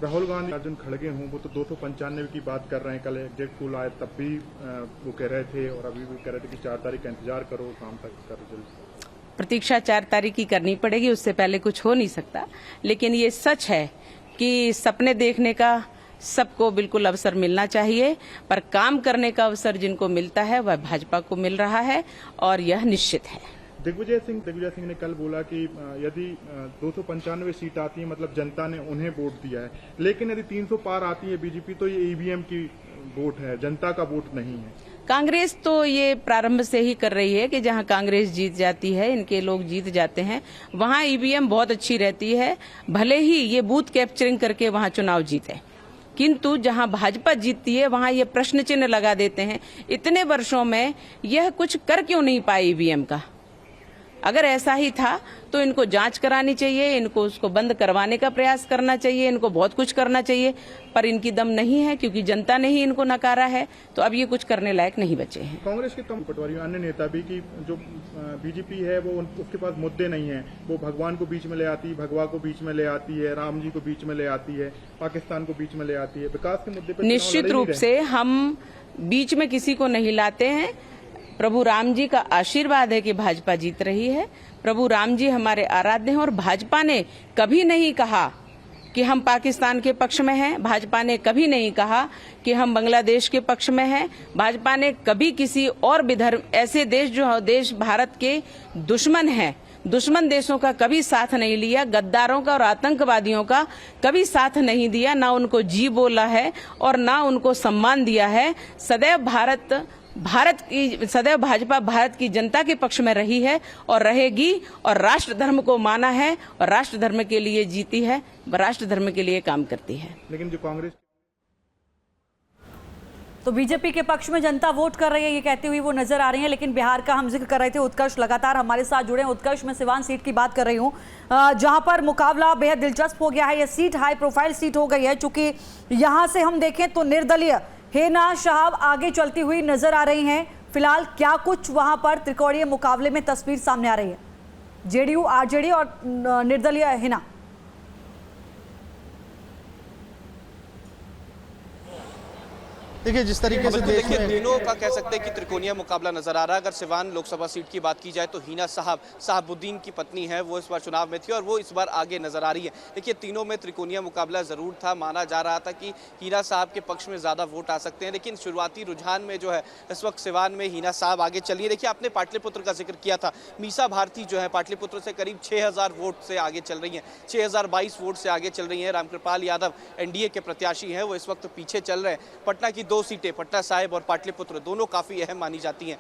राहुल गांधी अर्जुन खड़गे हों, वो तो 295 की बात कर रहे हैं। कल एग्जैक्ट पोल आए तब भी वो कह रहे थे और अभी भी कह रहे थे कि 4 तारीख का इंतजार करो, शाम तक का रिजल्ट। प्रतीक्षा 4 तारीख की करनी पड़ेगी, उससे पहले कुछ हो नहीं सकता। लेकिन ये सच है कि सपने देखने का सबको बिल्कुल अवसर मिलना चाहिए, पर काम करने का अवसर जिनको मिलता है वह भाजपा को मिल रहा है और यह निश्चित है। दिग्विजय सिंह ने कल बोला कि यदि 295 सीट आती है मतलब जनता ने उन्हें वोट दिया है, लेकिन यदि 300 पार आती है बीजेपी तो ये ईवीएम की वोट है, जनता का वोट नहीं है। कांग्रेस तो ये प्रारंभ से ही कर रही है कि जहां कांग्रेस जीत जाती है, इनके लोग जीत जाते हैं, वहां ईवीएम बहुत अच्छी रहती है, भले ही ये बूथ कैप्चरिंग करके वहां चुनाव जीते। किंतु जहां भाजपा जीतती है वहां ये प्रश्न चिन्ह लगा देते हैं, इतने वर्षों में यह कुछ कर क्यों नहीं पाए ईवीएम का। अगर ऐसा ही था तो इनको जांच करानी चाहिए, इनको उसको बंद करवाने का प्रयास करना चाहिए, इनको बहुत कुछ करना चाहिए, पर इनकी दम नहीं है क्योंकि जनता ने ही इनको नकारा है, तो अब ये कुछ करने लायक नहीं बचे हैं। कांग्रेस के तमाम पटवारी अन्य नेता भी कि जो बीजेपी है वो उसके पास मुद्दे नहीं है, वो भगवान को बीच में ले आती है, भगवा को बीच में ले आती है, राम जी को बीच में ले आती है, पाकिस्तान को बीच में ले आती है, विकास के मुद्दे पर निश्चित रूप से हम बीच में किसी को नहीं लाते हैं। प्रभु राम जी का आशीर्वाद है कि भाजपा जीत रही है। प्रभु राम जी हमारे आराध्य हैं और भाजपा ने कभी नहीं कहा कि हम पाकिस्तान के पक्ष में हैं, भाजपा ने कभी नहीं कहा कि हम बांग्लादेश के पक्ष में हैं, भाजपा ने कभी किसी और भी धर्म ऐसे देश जो देश भारत के दुश्मन हैं, दुश्मन देशों का कभी साथ नहीं लिया, गद्दारों का और आतंकवादियों का कभी साथ नहीं दिया, ना उनको जी बोला है और ना उनको सम्मान दिया है। सदैव भाजपा भारत की जनता के पक्ष में रही है और रहेगी और राष्ट्र धर्म को माना है और राष्ट्र धर्म के लिए जीती है, राष्ट्र धर्म के लिए काम करती है। लेकिन जो कांग्रेस तो बीजेपी के पक्ष में जनता वोट कर रही है ये कहती हुई वो नजर आ रही है। लेकिन बिहार का हम जिक्र कर रहे थे, उत्कर्ष लगातार हमारे साथ जुड़े हैं। उत्कर्ष, मैं सिवान सीट की बात कर रही हूँ जहां पर मुकाबला बेहद दिलचस्प हो गया है। यह सीट हाई प्रोफाइल सीट हो गई है, चूंकि यहां से हम देखें तो निर्दलीय हिना साहब आगे चलती हुई नजर आ रही हैं। फिलहाल क्या कुछ वहां पर त्रिकोणीय मुकाबले में तस्वीर सामने आ रही है, जेडीयू आरजेडी और निर्दलीय हिना। देखिए जिस तरीके से देखिए तीनों का कह सकते हैं कि त्रिकोणीय मुकाबला नजर आ रहा है। अगर सिवान लोकसभा सीट की बात की जाए तो हिना साहबुद्दीन की पत्नी है, वो इस बार चुनाव में थी और वो इस बार आगे नजर आ रही है। देखिए तीनों में त्रिकोणीय मुकाबला जरूर था, माना जा रहा था कि हिना साहब के पक्ष में ज्यादा वोट आ सकते हैं, लेकिन शुरुआती रुझान में जो है इस वक्त सिवान में हिना साहब आगे चली है। देखिए आपने पाटलिपुत्र का जिक्र किया था, मीसा भारती जो है पाटलिपुत्र से करीब 6000 वोट से आगे चल रही है, 6022 वोट से आगे चल रही है। रामकृपाल यादव एनडीए के प्रत्याशी हैं, वो इस वक्त पीछे चल रहे हैं। पटना की 2 सीटें, पटना साहिब और पाटलिपुत्र, दोनों काफी अहम मानी जाती हैं।